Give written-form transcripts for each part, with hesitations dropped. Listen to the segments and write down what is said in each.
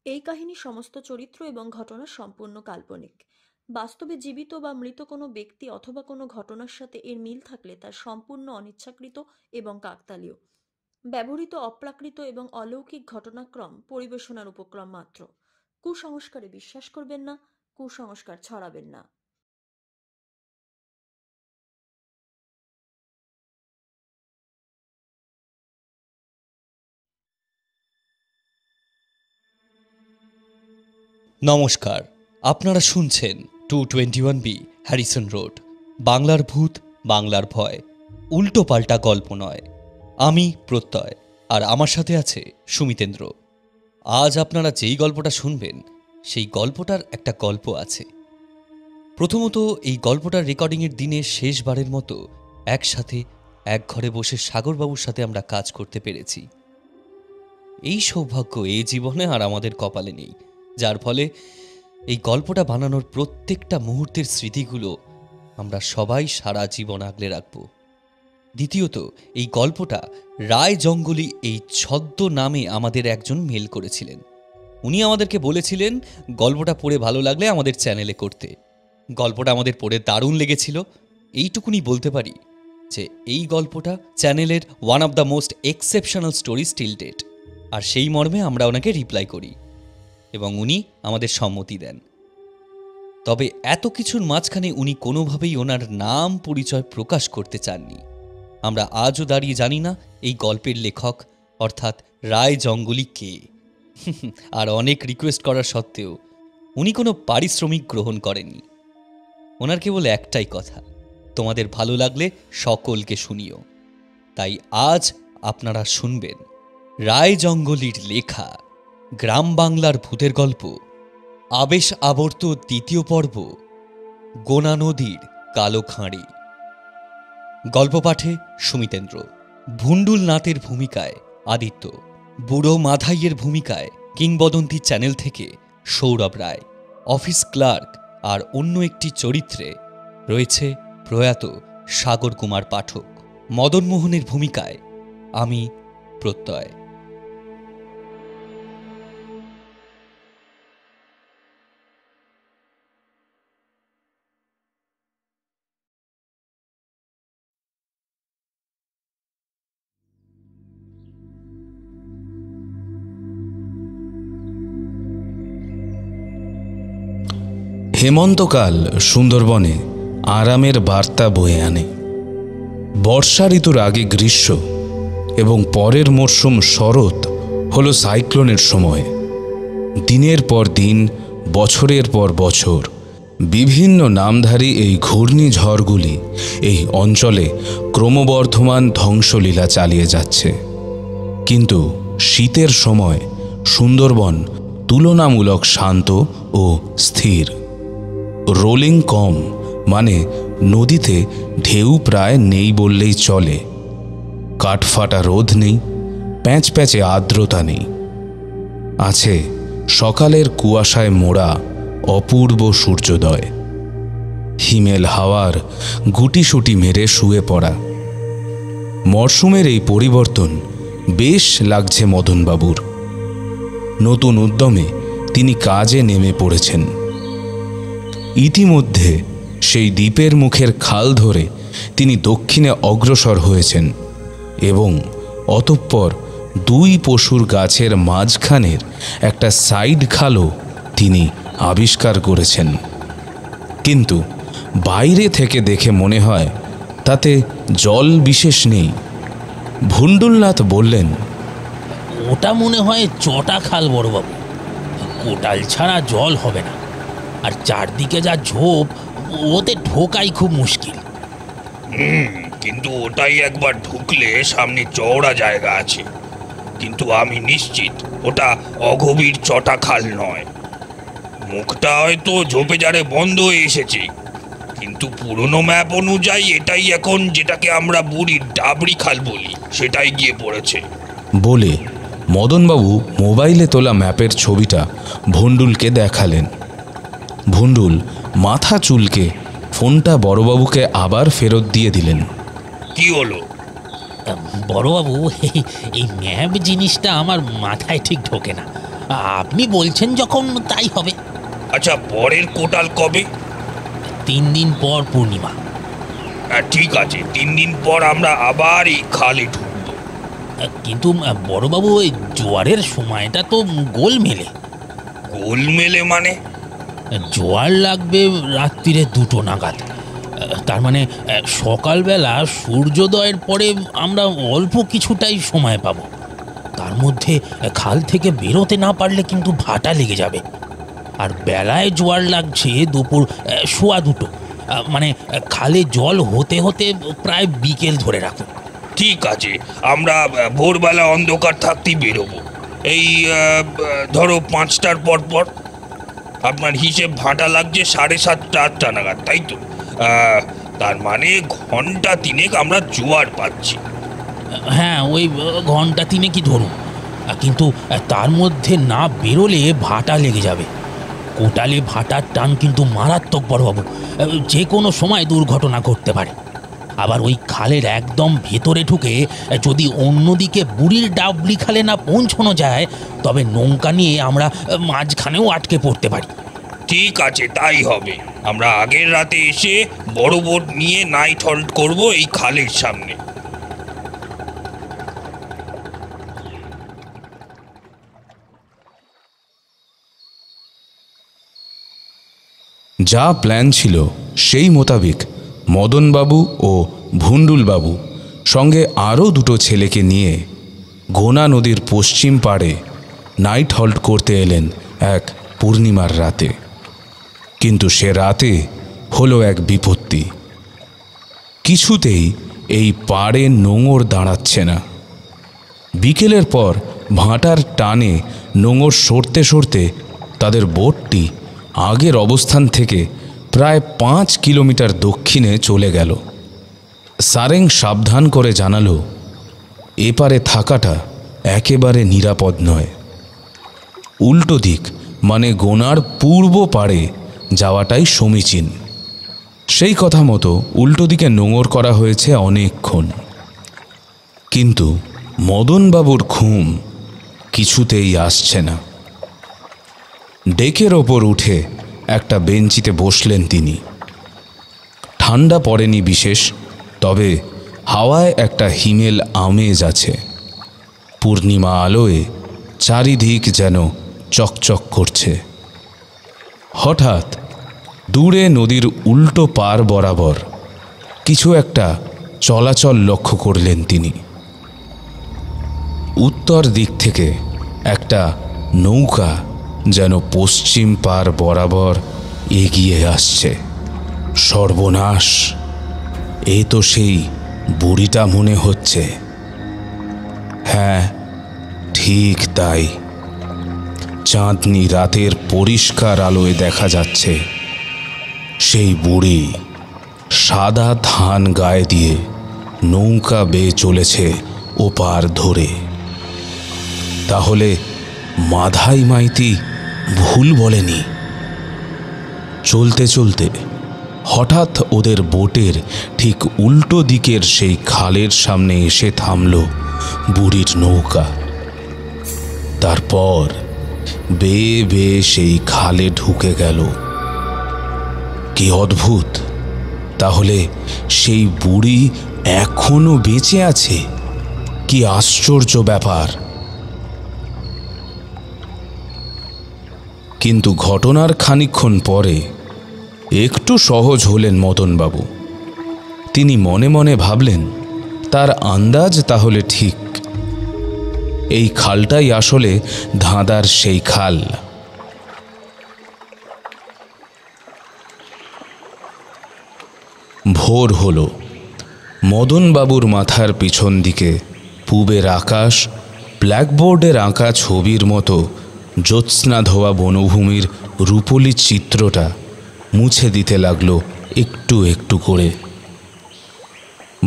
এই কাহিনীর সমস্ত চরিত্র এবং ঘটনা সম্পূর্ণ কাল্পনিক। বাস্তবে জীবিত বা মৃত কোনো ব্যক্তি অথবা কোনো ঘটনার সাথে এর মিল থাকলে তা সম্পূর্ণ অনিচ্ছাকৃত এবং কাকতালীয়। ব্যবহৃত অপ্রাকৃত এবং অলৌকিক ঘটনাক্রম পরিবেশনার উপক্রম মাত্র। কুসংস্কারে বিশ্বাস করবেন না, কুসংস্কার ছড়াবেন না। নমস্কার, আপনারা শুনছেন 221B হ্যারিসন রোড, বাংলার ভূত, বাংলার ভয়, উল্টো পাল্টা গল্প নয়। আমি প্রত্যয়, আর আমার সাথে আছে সুমিতেন্দ্র। আজ আপনারা যেই গল্পটা শুনবেন সেই গল্পটার একটা গল্প আছে। প্রথমত, এই গল্পটার রেকর্ডিংয়ের দিনে শেষবারের মতো একসাথে এক ঘরে বসে সাগরবাবুর সাথে আমরা কাজ করতে পেরেছি। এই সৌভাগ্য এই জীবনে আর আমাদের কপালে নেই, যার ফলে এই গল্পটা বানানোর প্রত্যেকটা মুহূর্তের স্মৃতিগুলো আমরা সবাই সারা জীবন আগলে রাখব। দ্বিতীয়ত, এই গল্পটা রায় জঙ্গলি এই ছদ্ম নামে আমাদের একজন মেল করেছিলেন। উনি আমাদেরকে বলেছিলেন গল্পটা পড়ে ভালো লাগলে আমাদের চ্যানেলে করতে। গল্পটা আমাদের পড়ে দারুণ লেগেছিল। এইটুকুনি বলতে পারি যে এই গল্পটা চ্যানেলের one of the most exceptional story still date. আর সেই মর্মে আমরা ওনাকে রিপ্লাই করি এবং উনি আমাদের সম্মতি দেন। তবে এত কিছুর মাঝখানে উনি কোনোভাবেই ওনার নাম পরিচয় প্রকাশ করতে চাননি। আমরা আজও দাঁড়িয়ে জানি না এই গল্পের লেখক অর্থাৎ রায় জঙ্গলি কে। আর অনেক রিকোয়েস্ট করার সত্ত্বেও উনি কোনো পারিশ্রমিক গ্রহণ করেননি। ওনার কেবল একটাই কথা, তোমাদের ভালো লাগলে সকলকে শুনিও। তাই আজ আপনারা শুনবেন রায় জঙ্গলির লেখা গ্রাম বাংলার ভূতের গল্প আবেশ আবর্ত দ্বিতীয় পর্ব, গোনা নদীর কালো খাঁড়ি। গল্প পাঠে সুমিতেন্দ্র, ভুন্ডুল নাথের ভূমিকায় আদিত্য, বুড়ো মাধাইয়ের ভূমিকায় কিংবদন্তি চ্যানেল থেকে সৌরভ রায়, অফিস ক্লার্ক আর অন্য একটি চরিত্রে রয়েছে প্রয়াত সাগর কুমার পাঠক, মদনমোহনের ভূমিকায় আমি প্রত্যয়। হেমন্তকাল সুন্দরবনে আরামের বার্তা বয়ে আনে। বর্ষা ঋতুর আগে গ্রীষ্ম এবং পরের মরশুম শরৎ হলো সাইক্লোনের সময়। দিনের পর দিন, বছরের পর বছর বিভিন্ন নামধারী এই ঘূর্ণিঝড়গুলি এই অঞ্চলে ক্রমবর্ধমান ধ্বংসলীলা চালিয়ে যাচ্ছে। কিন্তু শীতের সময় সুন্দরবন তুলনামূলক শান্ত ও স্থির। রোলিং কম, মানে নদীতে ঢেউ প্রায় নেই বললেই চলে। কাঠফাটা রোদ নেই, প্যাঁচ প্যাঁচে আর্দ্রতা নেই। আছে সকালের কুয়াশায় মোড়া অপূর্ব সূর্যোদয়, হিমেল হাওয়ার গুটিসুটি মেরে শুয়ে পড়া। মরশুমের এই পরিবর্তন বেশ লাগছে মদনবাবুর। নতুন উদ্যমে তিনি কাজে নেমে পড়েছেন। ইতিমধ্যে সেই দ্বীপের মুখের খাল ধরে তিনি দক্ষিণে অগ্রসর হয়েছেন এবং অতঃপর দুই পশুর গাছের মাঝখানের একটা সাইড খালও তিনি আবিষ্কার করেছেন। কিন্তু বাইরে থেকে দেখে মনে হয় তাতে জল বিশেষ নেই। ভুন্ডুলনাথ বললেন, ওটা মনে হয় চটা খাল বড়বাবু, কোটাল ছাড়া জল হবে না। আর চারদিকে যা ঝোপ, ওতে ঢোকাই খুব মুশকিল। কিন্তু ওটাই একবার ঢুকলে সামনে চওড়া জায়গা আছে। কিন্তু আমি নিশ্চিত ওটা অগভীর চটা খাল নয়। মুখটা হয়তো ঝোপে জারে বন্ধ হয়ে এসেছে, কিন্তু পুরনো ম্যাপ অনুযায়ী এটাই এখন যেটাকে আমরা বুড়ির ডাবরি খাল বলি, সেটাই গিয়ে পড়েছে বলে মদনবাবু মোবাইলে তোলা ম্যাপের ছবিটা ভুন্ডুলকে দেখালেন। ভুন্ডুল মাথা চুলকে ফোনটা বড়বাবুকে আবার ফেরত দিয়ে দিলেন। কি হলো বড়বাবু, এই ম্যাপ জিনিসটা আমার মাথায় ঠিক ঢোকে না। আপনি বলছেন যখন তাই হবে। আচ্ছা, পরের কোটাল কবে? 3 দিন পর পূর্ণিমা। ঠিক আছে, 3 দিন পর আমরা আবার এই খালে ঢুকবো। কিন্তু বড়বাবু, ওই জোয়ারের সময়টা তো গোলমেলে। গোলমেলে মানে? জোয়ার লাগবে রাত্রিরে 2টো নাগাদ। তার মানে সকালবেলা সূর্যোদয়ের পরে আমরা অল্প কিছুটাই সময় পাবো। তার মধ্যে খাল থেকে বেরোতে না পারলে কিন্তু ভাটা লেগে যাবে। আর বেলায় জোয়ার লাগছে দুপুর 1:15। মানে খালে জল হতে হতে প্রায় বিকেল ধরে রাখুন। ঠিক আছে, আমরা ভোরবেলা অন্ধকার থাকতেই বেরোবো। এই ধরো 5টার পর পর। আপনার হিসেব ভাটা লাগছে 7:30 8টা নাগাদ, তাই তো? তার মানে ঘন্টা 3 আমরা জোয়ার পাচ্ছি। হ্যাঁ, ওই ঘন্টা 3 ধরুন। কিন্তু তার মধ্যে না বেরোলে ভাটা লেগে যাবে। কোটালে ভাটার টান কিন্তু মারাত্মক বড়বাবু। যে কোনো সময় দুর্ঘটনা ঘটতে পারে। আবার ওই খালের একদম ভেতরে ঢুকে যদি অন্যদিকে বুড়ির ডাবলি খালে না পৌঁছানো যায়, তবে নৌকা নিয়ে আমরা মাঝখানেও আটকে পড়তে পারি। ঠিক আছে, তাই হবে। আমরা আগের রাতে এসে বড় বোট নিয়ে নাইট হল্ট করব এই খালের সামনে। যা প্ল্যান ছিল সেই মোতাবেক মদনবাবু ও ভুন্ডুলবাবু সঙ্গে আরও 2টো ছেলেকে নিয়ে গোনা নদীর পশ্চিম পাড়ে নাইট হল্ট করতে এলেন এক পূর্ণিমার রাতে। কিন্তু সে রাতে হলো এক বিপত্তি। কিছুতেই এই পাড়ে নোঙর দাঁড়াচ্ছে না। বিকেলের পর ভাটার টানে নোঙর সরতে সরতে তাদের বোটটি আগের অবস্থান থেকে প্রায় 5 কিলোমিটার দক্ষিণে চলে গেল। সারেং সাবধান করে জানালো, এপারে থাকাটা একেবারে নিরাপদ নয়। উল্টো দিক মানে গোনার পূর্ব পাড়ে যাওয়াটাই সমীচীন। সেই কথা মতো উল্টো দিকে নোঙর করা হয়েছে অনেকক্ষণ। কিন্তু মদনবাবুর ঘুম কিছুতেই আসছে না। ডেকের ওপর উঠে একটা বেঞ্চিতে বসলেন তিনি। ঠান্ডা পড়েনি বিশেষ, তবে হাওয়ায় একটা হিমেল আমেজ আছে। পূর্ণিমা আলোয় চারিদিক যেন চকচক করছে। হঠাৎ দূরে নদীর উল্টো পার বরাবর কিছু একটা চলাচল লক্ষ্য করলেন তিনি। উত্তর দিক থেকে একটা নৌকা যেন পশ্চিম পার বরাবর এগিয়ে আসছে। সর্বনাশ! এ তো সেই বুড়িটা মনে হচ্ছে। হ্যাঁ, ঠিক তাই। চাঁদনি রাতের পরিষ্কার আলোয় দেখা যাচ্ছে সেই বুড়ি সাদা ধান গায়ে দিয়ে নৌকা বেয়ে চলেছে ওপার ধরে। তাহলে মাধাই মাইতি ভুল বলেনি। চলতে চলতে হঠাৎ ওদের বোটের ঠিক উল্টো দিকের সেই খালের সামনে এসে থামল বুড়ির নৌকা। তারপর বেয়ে বেয়ে সেই খালে ঢুকে গেল। কি অদ্ভুত! তাহলে সেই বুড়ি এখনো বেঁচে আছে? কি আশ্চর্য ব্যাপার! কিন্তু ঘটনার খানিকক্ষণ পরে একটু সহজ হলেন মদনবাবু। তিনি মনে মনে ভাবলেন, তার আন্দাজ তাহলে ঠিক। এই খালটাই আসলে ধাঁধার সেই খাল। ভোর হলো। মদনবাবুর মাথার পিছন দিকে পূবের আকাশ ব্ল্যাকবোর্ডের আঁকা ছবির মতো জ্যোৎস্না ধোয়া বনভূমির রূপলি চিত্রটা মুছে দিতে লাগলো একটু একটু করে।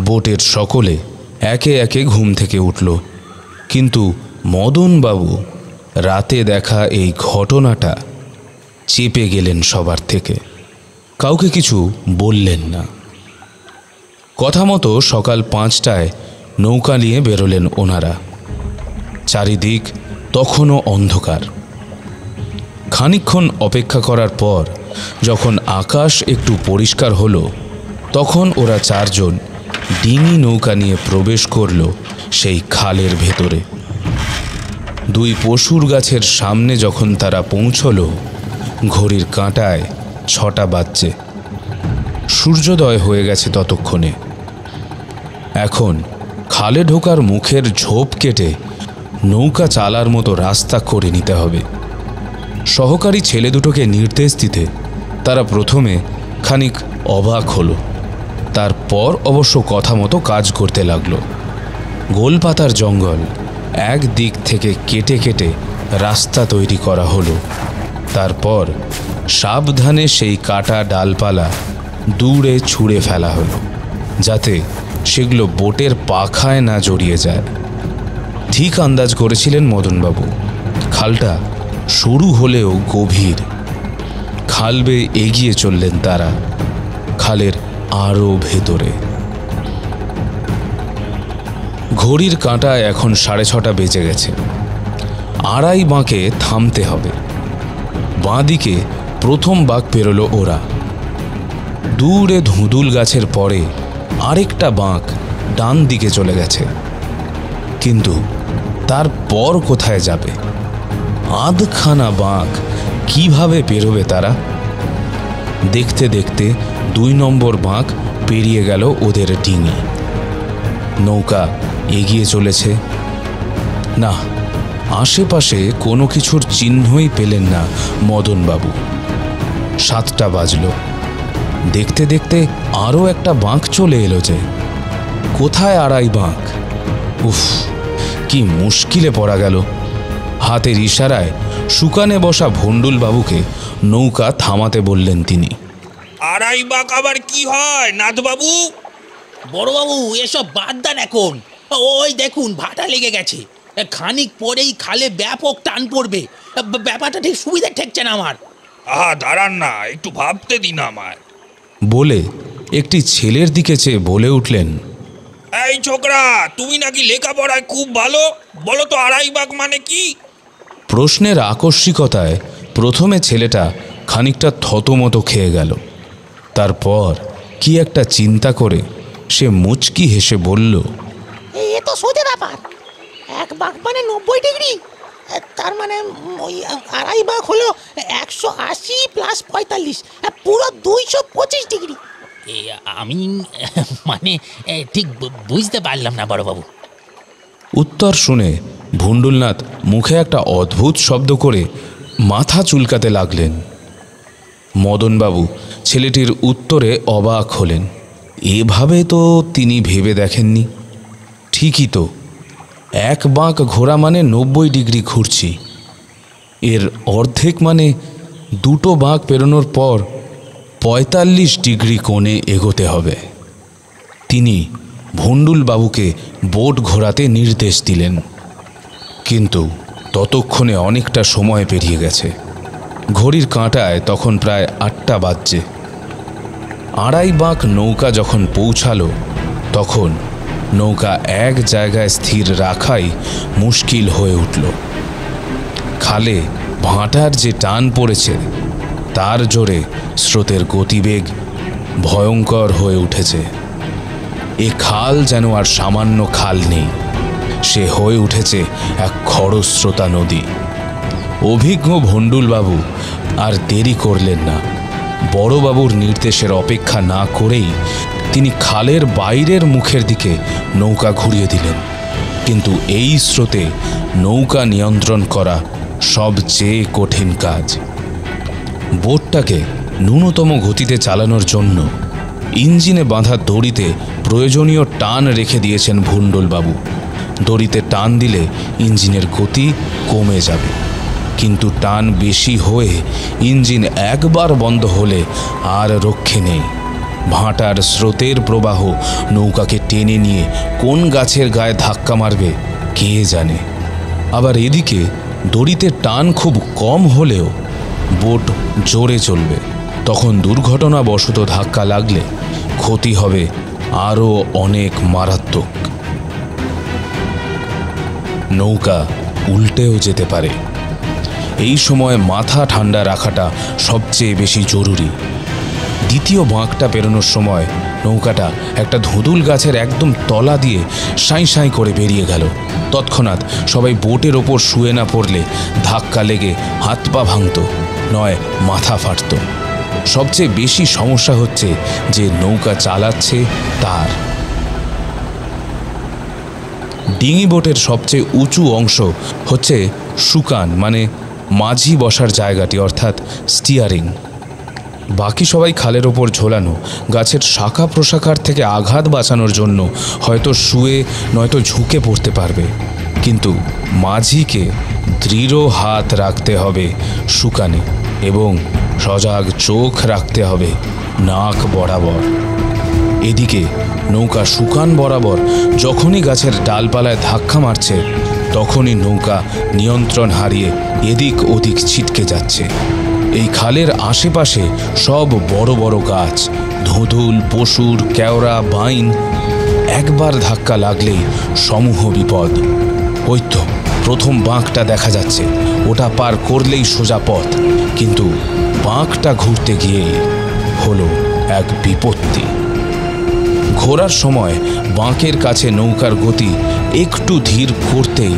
বোটের সকলে একে একে ঘুম থেকে উঠল, কিন্তু মদনবাবু রাতে দেখা এই ঘটনাটা চেপে গেলেন সবার থেকে। কাউকে কিছু বললেন না। কথা মতো সকাল 5টায় নৌকা নিয়ে বেরোলেন ওনারা। চারিদিক তখনও অন্ধকার। খানিকক্ষণ অপেক্ষা করার পর যখন আকাশ একটু পরিষ্কার হলো, তখন ওরা চারজন ডিঙি নৌকা নিয়ে প্রবেশ করল সেই খালের ভেতরে। দুই পশুর গাছের সামনে যখন তারা পৌঁছল, ঘড়ির কাঁটায় 6টা বাজছে। সূর্যোদয় হয়ে গেছে ততক্ষণে। এখন খালে ঢোকার মুখের ঝোপ কেটে নৌকা চালার মতো রাস্তা করে নিতে হবে। সহকারী ছেলে দুটোকে নির্দেশ দিতে তারা প্রথমে খানিক অবাক হলো, তারপর অবশ্য কথা মতো কাজ করতে লাগলো। গোলপাতার জঙ্গল এক দিক থেকে কেটে কেটে রাস্তা তৈরি করা হলো। তারপর সাবধানে সেই কাটা ডালপালা দূরে ছুঁড়ে ফেলা হলো, যাতে সেগুলো বোটের পাখায় না জড়িয়ে যায়। ঠিক আন্দাজ করেছিলেন মদনবাবু। খালটা সরু হলেও গভীর। খাল বেয়ে এগিয়ে চললেন তারা, খালের আরও ভেতরে। ঘড়ির কাঁটায় এখন 6:30 বেজে গেছে। আড়াই বাঁকে থামতে হবে। বাঁদিকে প্রথম বাঁক পেরোলো ওরা। দূরে ধুঁদুল গাছের পরে আরেকটা বাঁক ডান দিকে চলে গেছে, কিন্তু তারপর কোথায় যাবে? আধখানা বাঁক কিভাবে পেরোবে তারা? দেখতে দেখতে 2 নম্বর বাঁক পেরিয়ে গেল ওদের ডিঙি। নৌকা এগিয়ে চলেছে। না, আশেপাশে কোনো কিছুর চিহ্নই পেলেন না মদনবাবু। 7টা বাজল। দেখতে দেখতে আরও একটা বাঁক চলে এলো যে। কোথায় আড়াই বাঁক? উফ, কি মুশকিলে পড়া গেল। হাতের ইশারায় শুকানে বসা ভণ্ডুল বাবুকে নৌকা থামাতে বললেন তিনি। আড়াই বাঁক আবার কি হয় নাথবাবু? বড়বাবু, এসব বাদ দেন এখন। ওই দেখুন, ভাটা লেগে গেছে। খানিক পরেই খালে ব্যাপক টান পড়বে। ব্যাপারটা ঠিক সুবিধা ঠেকছে না আমার। দাঁড়ান না, একটু ভাবতে দিন আমায়। বলে একটি ছেলের দিকে চেয়ে বলে উঠলেন, এই ছোকরা, তুমি নাকি লেখাপড়ায় খুব ভালো, বলো তো আড়াই বাঁক মানে কি? প্রশ্নের আকস্মিকতায় প্রথমে ছেলেটা খানিকটা থতমতো খেয়ে গেল। তারপর কি একটা চিন্তা করে সে মুচকি হেসে বলল, এ তো সোজা ব্যাপার। 1 বাঁক মানে 90 ডিগ্রি। তার মানে ওই আড়াই বাঁক হলো 180 + 45, পুরো 225 ডিগ্রি। আমি মানে ঠিক বুঝতে পারলাম না বড়বাবু। উত্তর শুনে ভণ্ডুলনাথ মুখে একটা অদ্ভুত শব্দ করে মাথা চুলকাতে লাগলেন। মদনবাবু ছেলেটির উত্তরে অবাক হলেন। এভাবে তো তিনি ভেবে দেখেননি। ঠিকই তো, 1 বাঁক ঘোরা মানে 90 ডিগ্রি ঘুরছি। এর অর্ধেক মানে 2টো বাঁক পেরোনোর পর 45 ডিগ্রি কোণে এগোতে হবে। তিনি ভণ্ডুলবাবুকে বোট ঘোরাতে নির্দেশ দিলেন। কিন্তু ততক্ষণে অনেকটা সময় পেরিয়ে গেছে। ঘড়ির কাঁটায় তখন প্রায় 8টা বাজছে। আড়াই বাঁক নৌকা যখন পৌঁছালো, তখন নৌকা এক জায়গায় স্থির রাখাই মুশকিল হয়ে উঠল। খালে ভাঁটার যে টান পড়েছে, তার জোরে স্রোতের গতিবেগ ভয়ঙ্কর হয়ে উঠেছে। এ খাল যেন আর সামান্য খাল নেই, সে হয়ে উঠেছে এক খরস্রোতা নদী। অভিজ্ঞ ভণ্ডুলবাবু আর দেরি করলেন না। বড়বাবুর নির্দেশের অপেক্ষা না করেই তিনি খালের বাইরের মুখের দিকে নৌকা ঘুরিয়ে দিলেন। কিন্তু এই স্রোতে নৌকা নিয়ন্ত্রণ করা সবচেয়ে কঠিন কাজ। বোটটাকে ন্যূনতম গতিতে চালানোর জন্য ইঞ্জিনে বাঁধা দড়িতে প্রয়োজনীয় টান রেখে দিয়েছেন ভণ্ডুলবাবু। দড়িতে টান দিলে ইঞ্জিনের গতি কমে যাবে, কিন্তু টান বেশি হয়ে ইঞ্জিন একবার বন্ধ হলে আর রক্ষে নেই। ভাঁটার স্রোতের প্রবাহ নৌকাকে টেনে নিয়ে কোন গাছের গায়ে ধাক্কা মারবে কে জানে। আবার এদিকে দড়িতে টান খুব কম হলেও বোট জোরে চলবে, তখন দুর্ঘটনাবশত ধাক্কা লাগলে ক্ষতি হবে আরও অনেক মারাত্মক। নৌকা উল্টেও যেতে পারে। এই সময় মাথা ঠান্ডা রাখাটা সবচেয়ে বেশি জরুরি। দ্বিতীয় বাঁকটা পেরোনোর সময় নৌকাটা একটা ধুঁদুল গাছের একদম তলা দিয়ে সাঁই সাঁই করে বেরিয়ে গেল। তৎক্ষণাৎ সবাই বোটের ওপর শুয়ে না পড়লে ধাক্কা লেগে হাত পা ভাঙত, নয় মাথা ফাটত। সবচেয়ে বেশি সমস্যা হচ্ছে যে নৌকা চালাচ্ছে তার। ডিঙি বোটের সবচেয়ে উঁচু অংশ হচ্ছে সুকান, মানে মাঝি বসার জায়গাটি, অর্থাৎ স্টিয়ারিং। বাকি সবাই খালের ওপর ঝোলানো গাছের শাখা প্রশাখার থেকে আঘাত বাঁচানোর জন্য হয়তো শুয়ে নয়তো ঝুঁকে পড়তে পারবে, কিন্তু মাঝিকে দৃঢ় হাত রাখতে হবে সুকানে এবং সজাগ চোখ রাখতে হবে নাক বরাবর। এদিকে নৌকা সুকান বরাবর যখনই গাছের ডালপালায় ধাক্কা মারছে, তখনই নৌকা নিয়ন্ত্রণ হারিয়ে এদিক ওদিক ছিটকে যাচ্ছে। এই খালের আশেপাশে সব বড় বড় গাছ, ধুঁধুল, পশুর, কেওড়া, বাইন। একবার ধাক্কা লাগলেই সমূহ বিপদ। ওই তো প্রথম বাঁকটা দেখা যাচ্ছে, ওটা পার করলেই সোজা পথ, কিন্তু বাঁকটা ঘুরতে গিয়ে হলো এক বিপত্তি। ঘোরার সময় বাঁকের কাছে নৌকার গতি একটু ধীর করতেই,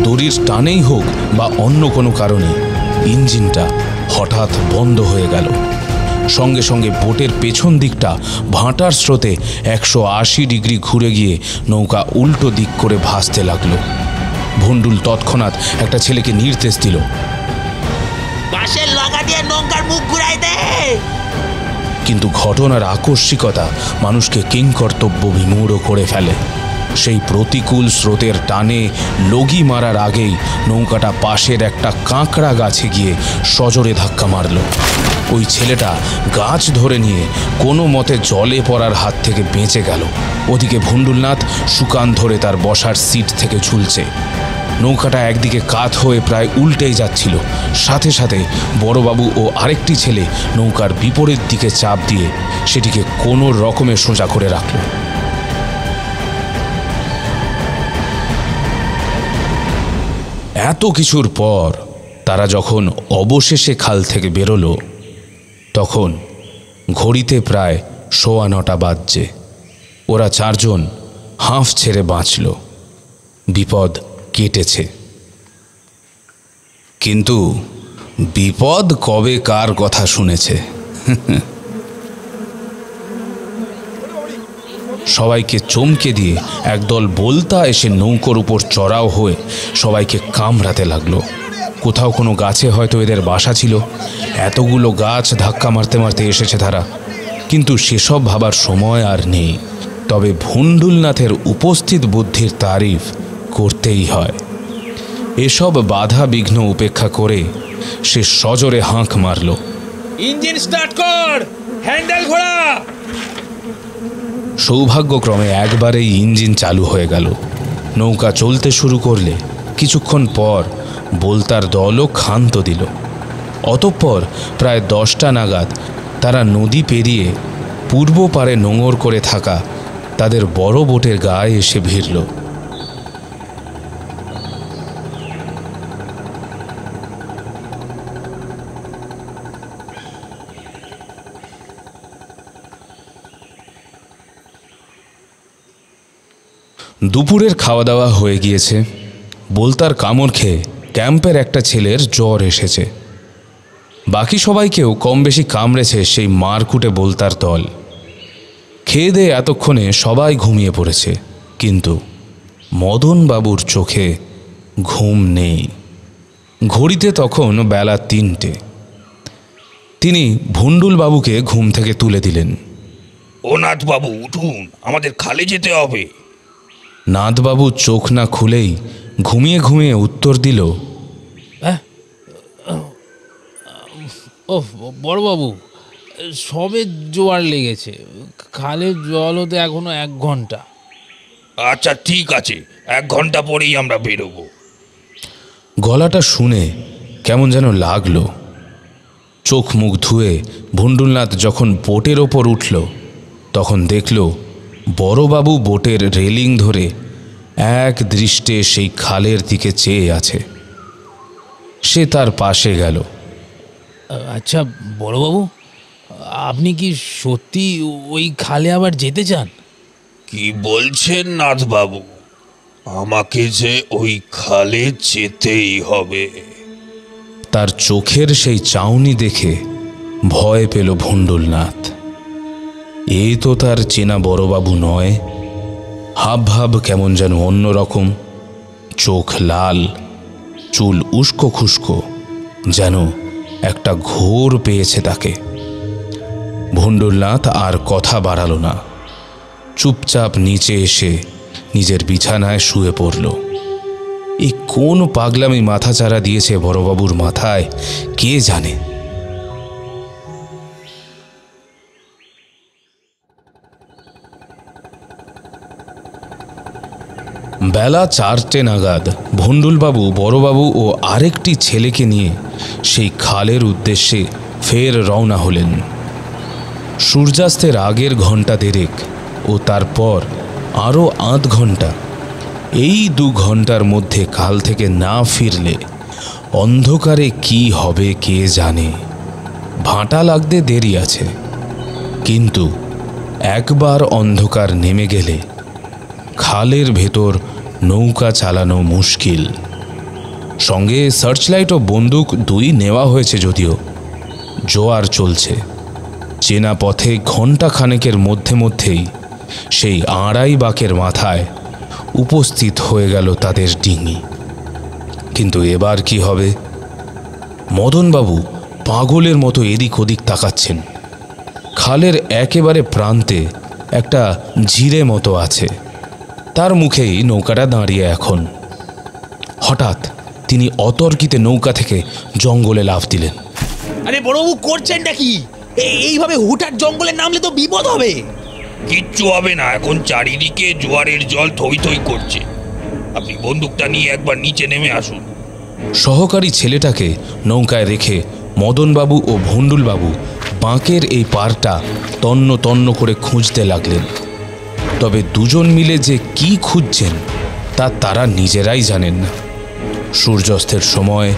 দড়ির টানেই হোক বা অন্য কোনো কারণে, ইঞ্জিনটা হঠাৎ বন্ধ হয়ে গেল। সঙ্গে সঙ্গে বোটের পেছন দিকটা ভাঁটার স্রোতে 180 ডিগ্রি ঘুরে গিয়ে নৌকা উল্টো দিক করে ভাসতে লাগলো। ভন্ডুল তৎক্ষণাৎ একটা ছেলেকে নির্দেশ দিল, বাঁশের লগা দিয়ে নৌকার মুখ ঘুরাই দে। কিন্তু ঘটনার আকস্মিকতা মানুষকে কিংকর্তব্য বিমূঢ় করে ফেলে। সেই প্রতিকূল স্রোতের টানে লগি মারার আগেই নৌকাটা পাশের একটা কাঁকড়া গাছে গিয়ে সজোরে ধাক্কা মারল। ওই ছেলেটা গাছ ধরে নিয়ে কোনো মতে জলে পড়ার হাত থেকে বেঁচে গেল। ওদিকে ভন্ডুলনাথ সুকান ধরে তার বসার সিট থেকে ঝুলছে। নৌকাটা একদিকে কাত হয়ে প্রায় উল্টেই যাচ্ছিল। সাথে সাথে বড়বাবু ও আরেকটি ছেলে নৌকার বিপরীত দিকে চাপ দিয়ে সেটিকে কোনো রকমে সোজা করে রাখল। এত কিছুর পর তারা যখন অবশেষে খাল থেকে বেরোলো, তখন ঘড়িতে প্রায় 9:15 বাজছে। ওরা চারজন হাঁফ ছেড়ে বাঁচল। বিপদ কেটেছে, কিন্তু বিপদ কবে কার কথা শুনেছে? সবাইকে চমকে দিয়ে একদল বোলতা এসে নৌকোর উপর চড়াও হয়ে সবাইকে কামড়াতে লাগলো। কোথাও কোনো গাছে হয়তো এদের বাসা ছিল। এতগুলো গাছ ধাক্কা মারতে মারতে এসেছে তারা, কিন্তু সেসব ভাবার সময় আর নেই। তবে ভন্ডুলনাথের উপস্থিত বুদ্ধির তারিফ করতেই হয়। এসব বাধা বিঘ্ন উপেক্ষা করে সে সজোরে হাঁক মারল, ইঞ্জিন স্টার্ট কর, হ্যান্ডেল ঘোরা। সৌভাগ্যক্রমে একবারেই ইঞ্জিন চালু হয়ে গেল। নৌকা চলতে শুরু করলে কিছুক্ষণ পর বোলতার দলও ক্ষান্ত দিল। অতঃপর প্রায় 10টা নাগাদ তারা নদী পেরিয়ে পূর্ব পারে নোঙর করে থাকা তাদের বড় বোটের গায়ে এসে ভিড়ল। দুপুরের খাওয়া দাওয়া হয়ে গিয়েছে। বোলতার কামড় খেয়ে ক্যাম্পের একটা ছেলের জ্বর এসেছে। বাকি সবাইকেও কম বেশি কামড়েছে সেই মারকুটে বোলতার দল। খেয়ে দিয়ে এতক্ষণে সবাই ঘুমিয়ে পড়েছে, কিন্তু মদনবাবুর চোখে ঘুম নেই। ঘড়িতে তখন বেলা 3টে। তিনি ভন্ডুলবাবুকে ঘুম থেকে তুলে দিলেন। ও নাথবাবু, উঠুন, আমাদের খালে যেতে হবে। নাথবাবু চোখ না খুলেই ঘুমিয়ে ঘুমিয়ে উত্তর দিল, ও বড়বাবু, সবে জোয়ার লেগেছে, খালের জল হতে এখনো 1 ঘন্টা। আচ্ছা ঠিক আছে, 1 ঘন্টা পরেই আমরা বেরোবো। গলাটা শুনে কেমন যেন লাগলো। চোখ মুখ ধুয়ে ভন্ডুলনাথ যখন বোটের ওপর উঠল, তখন দেখল বড়বাবু বোটের রেলিং ধরে এক দৃষ্টে সেই খালের দিকে চেয়ে আছে। সে তার পাশে গেল। আচ্ছা বড়বাবু, আপনি কি সত্যি ওই খালে আবার যেতে চান? কি বলছেন নাথবাবু? আমাকে যে ওই খালে যেতেই হবে। তার চোখের সেই চাউনি দেখে ভয় পেল ভণ্ডুলনাথ। এই তো তার চেনা বড়বাবু নয়। হাব ভাব কেমন যেন অন্যরকম, চোখ লাল, চুল উস্কো খুস্কো, যেন একটা ঘোর পেয়েছে তাকে। ভণ্ডুলনাথ আর কথা বাড়ালো না, চুপচাপ নিচে এসে নিজের বিছানায় শুয়ে পড়ল। এই কোন পাগলামি মাথাচাড়া দিয়েছে বড়বাবুর মাথায় কে জানে। বেলা 4টে নাগাদ ভণ্ডুলবাবু, বড়বাবু ও আরেকটি ছেলেকে নিয়ে সেই খালের উদ্দেশ্যে ফের রওনা হলেন। সূর্যাস্তের আগের ঘণ্টা দেড়েক ও তারপর আরও আধ ঘণ্টা, এই 2 ঘণ্টার মধ্যে কাল থেকে না ফিরলে অন্ধকারে কি হবে কে জানে। ভাঁটা লাগতে দেরি আছে, কিন্তু একবার অন্ধকার নেমে গেলে খালের ভেতর নৌকা চালানো মুশকিল। সঙ্গে সার্চলাইট ও বন্দুক 2 নেওয়া হয়েছে, যদিও জোয়ার চলছে। চেনা পথে ঘণ্টাখানেকের মধ্যেই সেই আড়াই বাঁকের মাথায় উপস্থিত হয়ে গেল তাদের ডিঙি। কিন্তু এবার কি হবে? মদনবাবু পাগলের মতো এদিক ওদিক তাকাচ্ছেন। খালের একেবারে প্রান্তে একটা ঝিরে মতো আছে, তার মুখেই নৌকাটা দাঁড়িয়ে এখন। হঠাৎ তিনি অতর্কিতে নৌকা থেকে জঙ্গলে লাফ দিলেন। আরে বড়বাবু, করছেনটা কি? এইভাবে হুটহাট জঙ্গলে নামলে তো বিপদ হবে। কিচ্ছু হবে না, এখন চারিদিকে জোয়ারের জল থই থই করছে। আপনি বন্দুকটা নিয়ে একবার নিচে নেমে আসুন। সহকারী ছেলেটাকে নৌকায় রেখে মদনবাবু ও ভণ্ডুলবাবু বাঁকের এই পারটা তন্ন তন্ন করে খুঁজতে লাগলেন। তবে দুজন মিলে যে কি খুঁজছেন তা তারা নিজেরাই জানেন না। সূর্যাস্তের সময়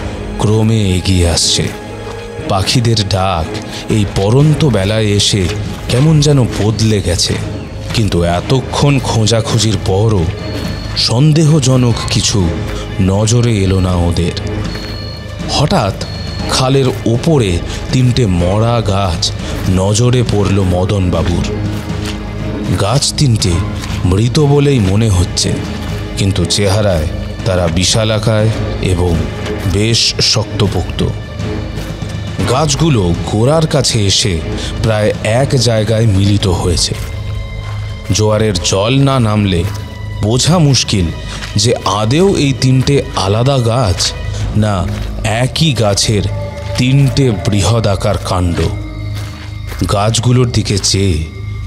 ক্রমে এগিয়ে আসছে। পাখিদের ডাক এই পরন্ত বেলায় এসে কেমন যেন বদলে গেছে। কিন্তু এতক্ষণ খোঁজাখুঁজির পরও সন্দেহজনক কিছু নজরে এলো না ওদের। হঠাৎ খালের ওপরে 3টে মরা গাছ নজরে পড়ল মদনবাবুর। গাছ 3টে মৃত বলেই মনে হচ্ছে, কিন্তু চেহারায় তারা বিশালাকায় এবং বেশ শক্তপোক্ত। গাছগুলো গোড়ার কাছে এসে প্রায় এক জায়গায় মিলিত হয়েছে। জোয়ারের জল না নামলে বোঝা মুশকিল যে আদেও এই 3টে আলাদা গাছ, না একই গাছের 3টে বৃহদাকার কাণ্ড। গাছগুলোর দিকে চেয়ে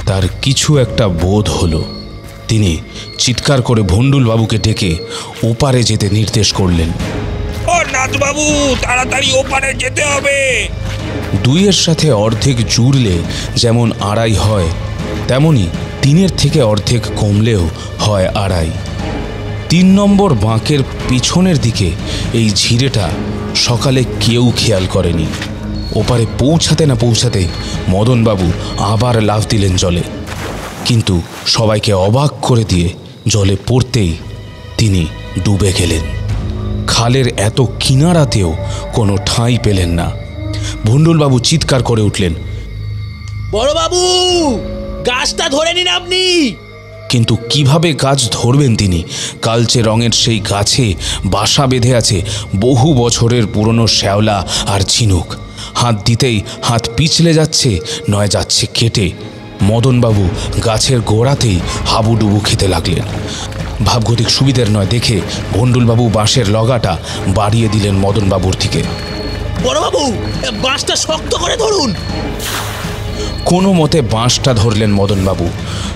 তার কিছু একটা বোধ হলো। তিনি চিৎকার করে ভণ্ডুলবাবুকে ডেকে ওপারে যেতে নির্দেশ করলেন। ও নাথবাবু, তাড়াতাড়ি ওপারে যেতে হবে। 2-এর সাথে অর্ধেক জুড়লে যেমন আড়াই হয়, তেমনি 3-এর থেকে অর্ধেক কমলেও হয় আড়াই। 3 নম্বর বাঁকের পিছনের দিকে এই ঝিরেটা সকালে কেউ খেয়াল করেনি। ওপারে পৌঁছাতে না পৌঁছাতে মদনবাবু আবার লাফ দিলেন জলে, কিন্তু সবাইকে অবাক করে দিয়ে জলে পড়তেই তিনি ডুবে গেলেন। খালের এত কিনারাতেও কোনো ঠাঁই পেলেন না। ভণ্ডুলবাবু চিৎকার করে উঠলেন, বড়বাবু, গাছটা ধরে নিন আপনি। কিন্তু কিভাবে গাছ ধরবেন তিনি? কালচে রঙের সেই গাছে বাসা বেঁধে আছে বহু বছরের পুরনো শ্যাওলা আর ঝিনুক। হাত দিতেই হাত পিছলে যাচ্ছে, নয় যাচ্ছে কেটে। মদনবাবু গাছের গোড়াতেই হাবুডুবু খেতে লাগলেন। ভাবগতিক সুবিধের নয় দেখে ভণ্ডুলবাবু বাঁশের লগাটা বাড়িয়ে দিলেন মদনবাবুর দিকে। বড়বাবু, বাঁশটা শক্ত করে ধরুন। কোনো মতে বাঁশটা ধরলেন মদনবাবু।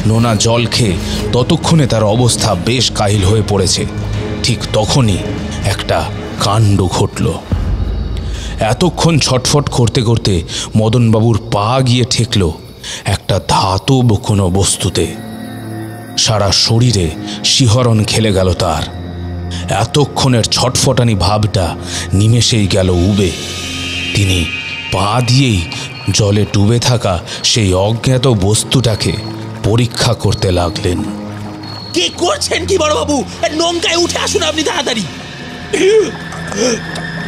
নোনা জল খেয়ে ততক্ষণে তার অবস্থা বেশ কাহিল হয়ে পড়েছে। ঠিক তখনই একটা কাণ্ড ঘটল। এতক্ষণ ছটফট করতে করতে মদনবাবুর পা গিয়ে ঠেকল একটা ধাতব কোনো বস্তুতে। সারা শরীরে শিহরণ খেলে গেল তার। এতক্ষণের ছটফটানি ভাবটা নিমেষেই গেল উবে। তিনি পা দিয়েই জলে ডুবে থাকা সেই অজ্ঞাত বস্তুটাকে পরীক্ষা করতে লাগলেন। কি করছেন কি বড়বাবু? নৌকায় উঠে আসুন আপনি তাড়াতাড়ি।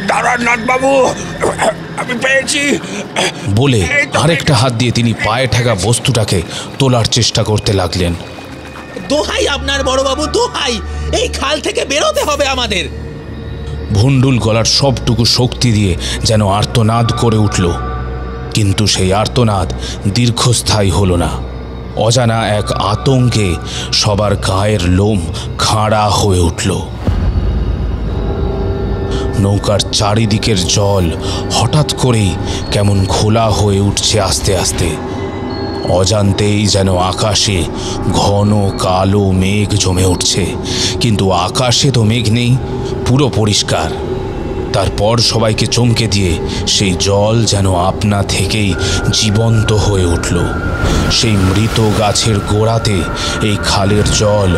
তারানাথ বাবু, আমি পেয়েছি বলে আরেকটা হাত দিয়ে তিনি পায়ে ঠেকা বস্তুটাকে তোলার চেষ্টা করতে লাগলেন। দোহাই আপনার বড়বাবু, দোহাই, এই খাল থেকে বেরোতে হবে আমাদের। ভুন্ডুল গলার সবটুকু শক্তি দিয়ে যেন আর্তনাদ করে উঠল, কিন্তু সেই আর্তনাদ দীর্ঘস্থায়ী হলো না। অজানা এক আতঙ্কে সবার গায়ের লোম খাড়া হয়ে উঠল। নৌকার চারিদিকের জল হঠাৎ করেই কেমন ঘোলা হয়ে উঠছে আস্তে আস্তে। অজান্তেই যেন আকাশে ঘন কালো মেঘ জমে উঠছে, কিন্তু আকাশে তো মেঘ নেই, পুরো পরিষ্কার। তারপর সবাইকে চমকে দিয়ে সেই জল যেন আপনা থেকেই জীবন্ত হয়ে উঠল। সেই মৃত গাছের গোড়াতে এই খালের জল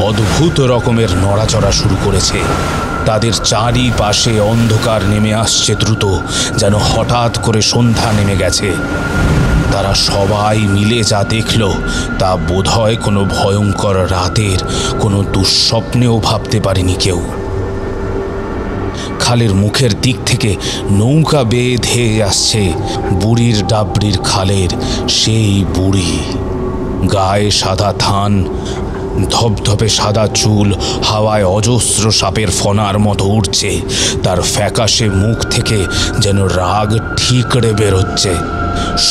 অদ্ভুত রকমের নড়াচড়া শুরু করেছে। তাদের চারিপাশে অন্ধকার নেমে আসছে দ্রুত, যেন হঠাৎ করে সন্ধ্যা নেমে গেছে। তারা সবাই মিলে যা দেখল তা বোধহয় কোনো ভয়ঙ্কর রাতের কোনো দুঃস্বপ্নেও ভাবতে পারেনি কেউ। খালের মুখের দিক থেকে নৌকা বেয়ে ধেয়ে আসছে বুড়ির ডাবরির খালের সেই বুড়ি। গায়ে সাদা থান, ধপধপে সাদা চুল হাওয়ায় অজস্র সাপের ফনার মতো উঠছে। তার ফ্যাকাশে মুখ থেকে যেন রাগ ঠিকরে বেরোচ্ছে।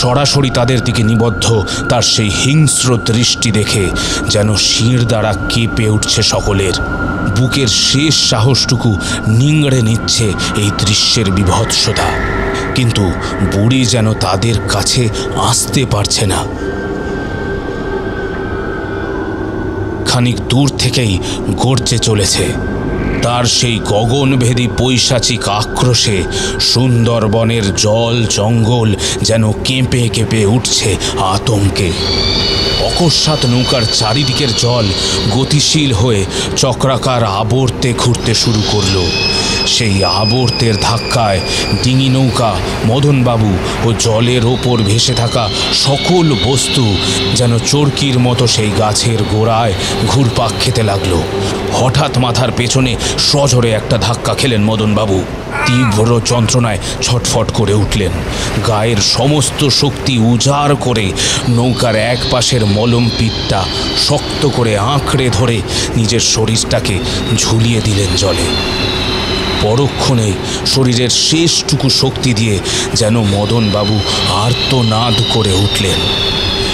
সরাসরি তাদের দিকে নিবদ্ধ তার সেই হিংস্র দৃষ্টি দেখে যেন শির দ্বারা কেঁপে উঠছে সকলের। বুকের শেষ সাহসটুকু নিংড়ে নিচ্ছে এই দৃশ্যের বিভৎসতা, কিন্তু বুড়ি যেন তাদের কাছে আসতে পারছে না। খানিক দূর থেকেই গর্জে চলেছে। তার সেই গগনভেদী পৈশাচিক আক্রোশে সুন্দরবনের জল জঙ্গল যেন কেঁপে কেঁপে উঠছে আতঙ্কে। অকস্মাৎ নৌকার চারিদিকের জল গতিশীল হয়ে চক্রাকার আবর্তে ঘুরতে শুরু করলো। সেই আবর্তের ধাক্কায় ডিঙি নৌকা, মদনবাবু ও জলের ওপর ভেসে থাকা সকল বস্তু যেন চরকির মতো সেই গাছের গোড়ায় ঘুরপাক খেতে লাগলো। হঠাৎ মাথার পেছনে সজোরে একটা ধাক্কা খেলেন মদনবাবু। তীব্র যন্ত্রণায় ছটফট করে উঠলেন। গায়ের সমস্ত শক্তি উজাড় করে নৌকার এক পাশের মলম পিঠটা শক্ত করে আঁকড়ে ধরে নিজের শরীরটাকে ঝুলিয়ে দিলেন জলে। পরক্ষণে শরীরের শেষটুকু শক্তি দিয়ে যেন মদনবাবু আর্তনাদ করে উঠলেন,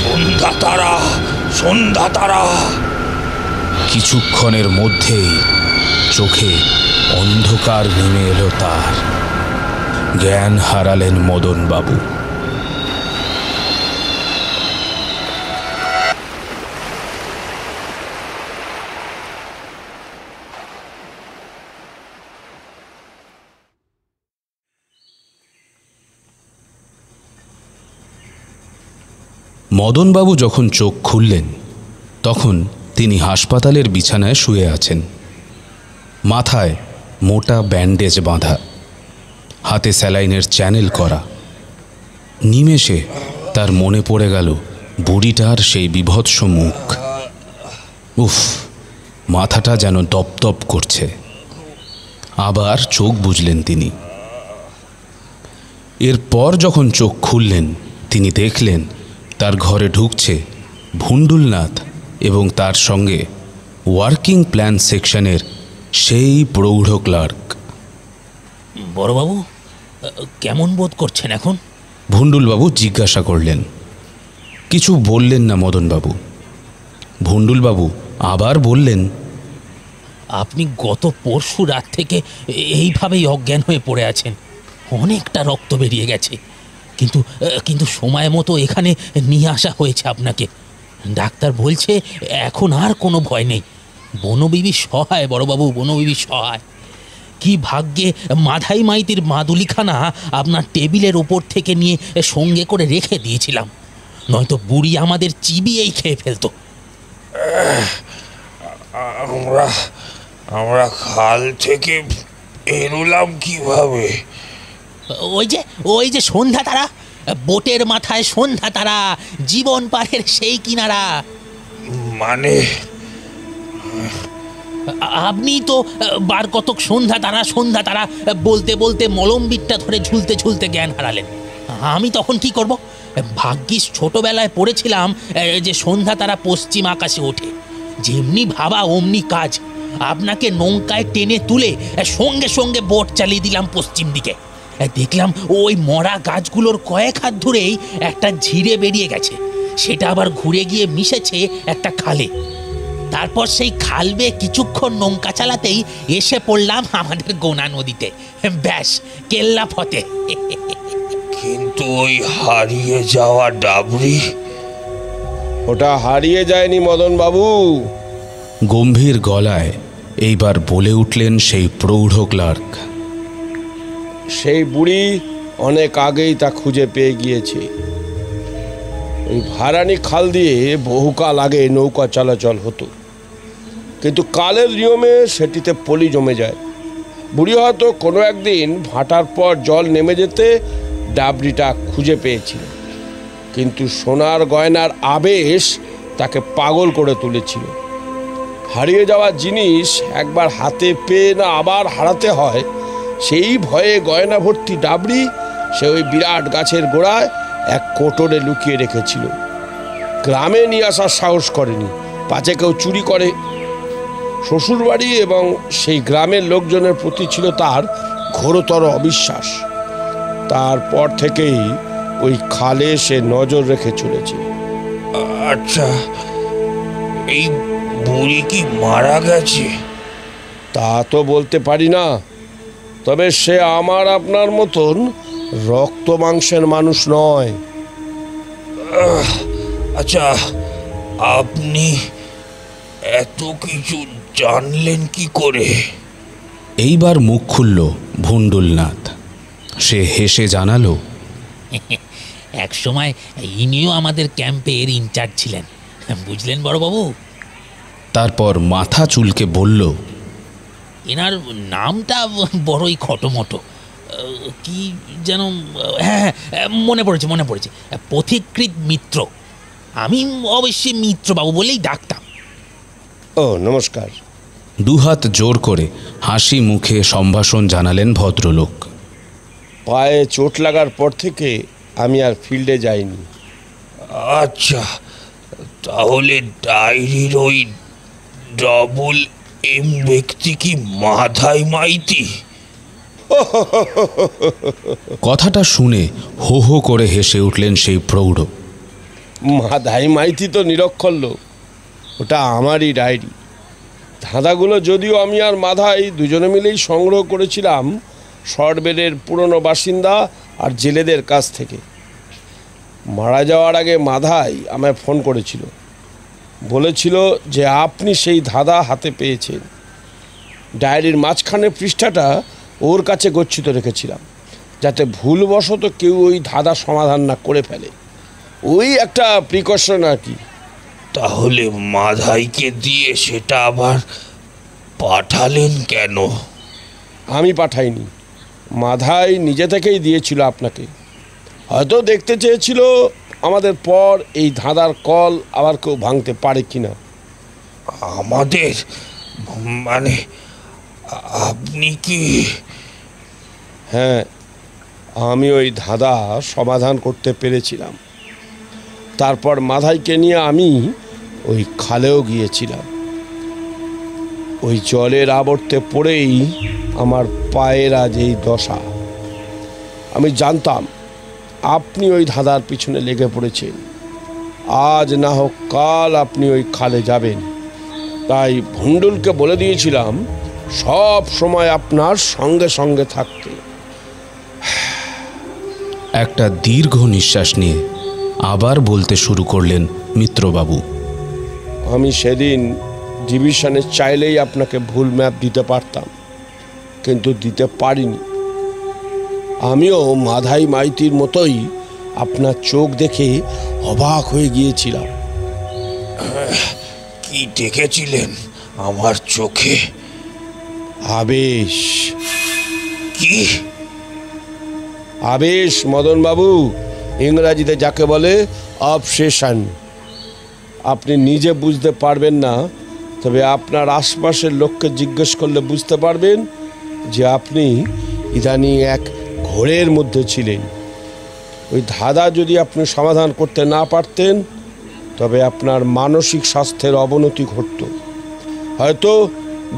সন্ধ্যা তারা, সন্ধ্যা তারা। কিছুক্ষণের মধ্যেই চোখে অন্ধকার নেমে এলো তার। জ্ঞান হারালেন মদনবাবু। মদনবাবু যখন চোখ খুললেন তখন তিনি হাসপাতালের বিছানায় শুয়ে আছেন। মাথায় মোটা ব্যান্ডেজ বাঁধা, হাতে স্যালাইনের চ্যানেল করা। নিমেষে তার মনে পড়ে গেল বুড়িটার সেই বিভৎস মুখ। উফ, মাথাটা যেন দপদপ করছে। আবার চোখ বুজলেন তিনি। এরপর যখন চোখ খুললেন তিনি দেখলেন তার ঘরে ঢুকছে ভুন্ডুলনাথ এবং তার সঙ্গে ওয়ার্কিং প্ল্যান সেকশনের সেই প্রৌঢ় ক্লার্ক। বড়বাবু, কেমন বোধ করছেন এখন? ভুন্ডুলবাবু জিজ্ঞাসা করলেন। কিছু বললেন না মদনবাবু। ভুন্ডুলবাবু আবার বললেন, আপনি গত পরশু রাত থেকে এইভাবেই অজ্ঞান হয়ে পড়ে আছেন। অনেকটা রক্ত বেরিয়ে গেছে, কিন্তু সময় মতো এখানে নিয়ে আসা হয়েছে আপনাকে। ডাক্তার বলছে এখন আর কোনো ভয় নেই। বনবিবি সহায় বড়বাবু, বনবিবি সহায়। কি ভাগ্যে মাধাই মাইতির মাদুলিখানা আপনার টেবিলের ওপর থেকে নিয়ে সঙ্গে করে রেখে দিয়েছিলাম, নয়তো বুড়ি আমাদের চিবিয়েই খেয়ে ফেলতো। আমরা খাল থেকে এরোলাম কিভাবে? ওই যে সন্ধ্যা তারা, বোটের মাথায় সন্ধ্যা তারা, জীবন পারের সেই কিনারা। মানে আপনি তো বার কতক সন্ধ্যা তারা বলতে বলতে মলমবিটটা ধরে ঝুলতে ঝুলতে জ্ঞান হারালেন। আমি তখন কি করব? ভাগ্যিস ছোটবেলায় পড়েছিলাম যে সন্ধ্যা তারা পশ্চিম আকাশে ওঠে। যেমনি ভাবা অমনি কাজ। আপনাকে নৌকায় টেনে তুলে সঙ্গে সঙ্গে বোট চালিয়ে দিলাম পশ্চিম দিকে। দেখলাম ওই মরা গাছগুলোর কয়েক হাত ধরেই একটা ঝিরে বেরিয়ে গেছে। সেটা আবার ঘুরে গিয়ে মিশেছে একটা খালে। তারপর সেই খাল বেয়ে কিছুক্ষণ নৌকা চালাতেই এসে পড়লাম আমাদের গোনা নদীতে। ব্যাস, কেল্লা ফতে। কিন্তু ওই হারিয়ে যাওয়া ডাবরি? ওটা হারিয়ে যায়নি মদন বাবু। গম্ভীর গলায় এইবার বলে উঠলেন সেই প্রৌঢ় ক্লার্ক। সেই বুড়ি অনেক আগেই তা খুঁজে পেয়ে গিয়েছে। ওই ভারানি খাল দিয়ে বহুকাল আগে নৌকা চলাচল হতো, কিন্তু কালের নিয়মে সেটিতে পলি জমে যায়। বুড়ি হয়তো কোনো একদিন ভাটার পর জল নেমে যেতে ডাবরিটা খুঁজে পেয়েছিল, কিন্তু সোনার গয়নার আবেশ তাকে পাগল করে তুলেছিল। হারিয়ে যাওয়া জিনিস একবার হাতে পেয়ে না আবার হারাতে হয়, সেই ভয়ে গয়না ভর্তি ডাবরি সে ওই বিরাট গাছের গোড়ায় এক কোটরে লুকিয়ে রেখেছিল। গ্রামে নিয়ে আসার সাহস করেনি, পাছে কেউ চুরি করে। শ্বশুরবাড়ি এবং সেই গ্রামের লোকজনের প্রতি ছিল তার ঘোরতর অবিশ্বাস। তারপর থেকেই ওই খালে সে নজর রেখে চলেছে। আচ্ছা, এই বুড়ি কি মারা গেছে? তা তো বলতে পারি না, তবে সে আমার আপনার মতন রক্ত মাংসের মানুষ নয়। আচ্ছা, আপনি এত কিছু জানলেন কি করে? এইবার মুখ খুলল ভুন্ডুলনাথ। সে হেসে জানালো, এক সময় ইনিও আমাদের ক্যাম্পের ইনচার্জ ছিলেন, বুঝলেন বড়বাবু। তারপর মাথা চুলকে বলল, এনার নামটা বড়ই খটোমটো, কি যেন, হ্যাঁ মনে পড়েছে, পথিকৃৎ মিত্র। আমি অবশ্যই মিত্রবাবু বলেই ডাকতাম। ও নমস্কার। দুহাত জোর করে হাসি মুখে সম্ভাষণ জানালেন ভদ্রলোক। পায়ে চোট লাগার পর থেকে আমি আর ফিল্ডে যাইনি। আচ্ছা, তাহলে ডায়েরির ওই ডবল এম ব্যক্তি কি মাধাই মাইতি? কথাটা শুনে হো হো করে হেসে উঠলেন সেই প্রৌঢ়। মাধাই মাইতি তো নিরক্ষর লোক, ওটা আমারই ডায়েরি। ধাঁধাগুলো যদিও আমি আর মাধাই দুজনে মিলেই সংগ্রহ করেছিলাম শর্টবেলের পুরনো বাসিন্দা আর জেলেদের কাছ থেকে। মারা যাওয়ার আগে মাধাই আমায় ফোন করেছিল, বলেছিল যে আপনি সেই ধাঁধা হাতে পেয়েছেন। ডায়েরির মাঝখানে পৃষ্ঠাটা ওর কাছে গচ্ছিত রেখেছিলাম, যাতে ভুলবশত কেউ ওই ধাঁধা সমাধান না করে ফেলে। ওই একটা প্রিকশন আর কি। তাহলে মাধাইকে দিয়ে সেটা আবার পাঠালেন কেন? আমি পাঠাইনি, মাধাই নিজে থেকেই দিয়েছিল আপনাকে। হয়তো দেখতে চেয়েছিল আমাদের পর এই ধাঁধার কল আবার কেউ ভাঙতে পারে কিনা। আমাদের মানে আপনি কি? হ্যাঁ, আমি ওই ধাঁধা সমাধান করতে পেরেছিলাম। তারপর মাধাইকে নিয়ে আমি ওই খালেও গিয়েছিলাম। ওই জলের আবর্তে পড়েই আমার পায়ের আজ এই দশা। আমি জানতাম আপনি ওই ধাঁধার পিছনে লেগে পড়েছেন। আজ না হোক কাল আপনি ওই খালে যাবেন, তাই ভুন্ডুলকে বলে দিয়েছিলাম সব সময় আপনার সঙ্গে সঙ্গে থাকতে। একটা দীর্ঘ নিঃশ্বাস নিয়ে আবার বলতে শুরু করলেন মিত্রবাবু। আমি সেদিন ডিভিশনে চাইলেই আপনাকে ভুল ম্যাপ দিতে পারতাম, কিন্তু দিতে পারিনি। আমিও মাধাই মাইতির মতোই আপনার চোখ দেখে অবাক হয়ে গিয়েছিলাম। কি দেখেছিলেন আমার চোখে? আবেশ। কি? আবেশ মদনবাবু, ইংরাজিতে যাকে বলে অবসেশন। আপনি নিজে বুঝতে পারবেন না, তবে আপনার আশপাশের লোককে জিজ্ঞেস করলে বুঝতে পারবেন যে আপনি ইদানিং এক ঘোরের মধ্যে ছিলেন। ওই ধাঁধা যদি আপনি সমাধান করতে না পারতেন, তবে আপনার মানসিক স্বাস্থ্যের অবনতি ঘটত। হয়তো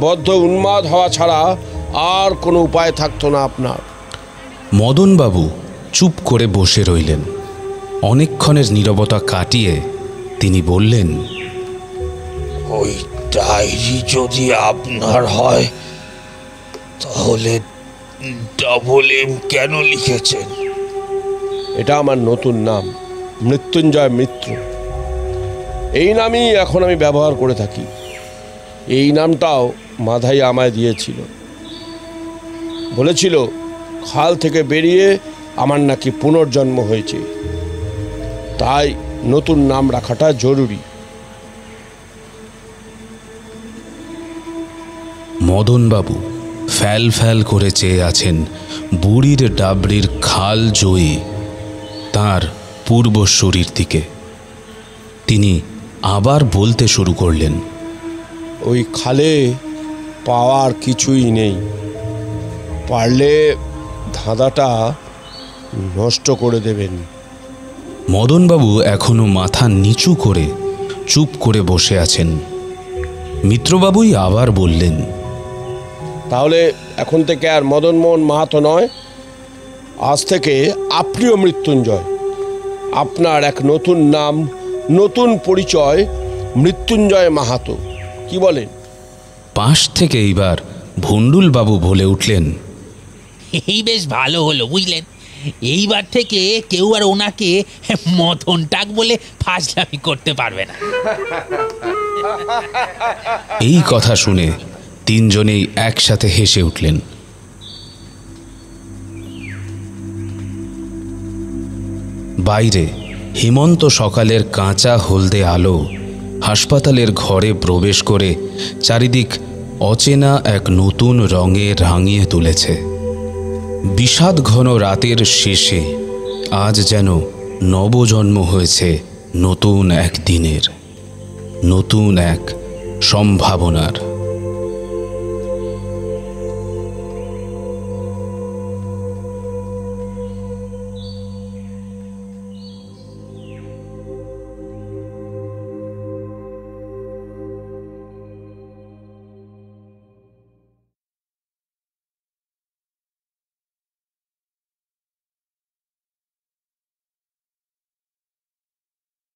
বদ্ধ উন্মাদ হওয়া ছাড়া আর কোনো উপায় থাকতো না আপনার। মদনবাবু চুপ করে বসে রইলেন। অনেকক্ষণের নীরবতা কাটিয়ে তিনি বললেন, ওই ডায়েরি যদি আপনার হয়, তাহলে ডবল এম কেন লিখেছেন? এটা আমার নতুন নাম, মৃত্যুঞ্জয় মিত্র। এই নামই এখন আমি ব্যবহার করে থাকি। এই নামটাও মাধাই আমায় দিয়েছিল। বলেছিল খাল থেকে বেরিয়ে আমার নাকি পুনর্জন্ম হয়েছে, তাই নতুন নাম রাখাটা জরুরি। মদনবাবু ফ্যাল ফ্যাল করে চেয়ে আছেন বুড়ির ডাবরির খাল জয়ী তাঁর পূর্বশরীর দিকে। তিনি আবার বলতে শুরু করলেন, ওই খালে পাওয়ার কিছুই নেই। পারলে ধাঁধাটা নষ্ট করে দেবেন। মদনবাবু এখনো মাথা নিচু করে চুপ করে বসে আছেন। মিত্রবাবুই আবার বললেন, তাহলে এখন থেকে আর মদনমোহন মাহাতো নয়, আজ থেকে আপনিও মৃত্যুঞ্জয়। আপনার এক নতুন নাম, নতুন পরিচয়, মৃত্যুঞ্জয় মাহাতো। কি বলেন? পাশ থেকে এইবার ভণ্ডুলবাবু বলে উঠলেন, এই বেশ ভালো হলো, বুঝলেন? এইবার থেকে কেউ আর ওনাকে মদন টাক বলে ফাজলামি করতে পারবে না। এই কথা শুনে তিনজনেই একসাথে হেসে উঠলেন। বাইরে হেমন্ত সকালের কাঁচা হলদে আলো হাসপাতালের ঘরে প্রবেশ করে চারিদিক অচেনা এক নতুন রঙে রাঙিয়ে তুলেছে। বিষাদ ঘন রাতের শেষে আজ যেন নবজন্ম হয়েছে নতুন এক দিনের, নতুন এক সম্ভাবনার।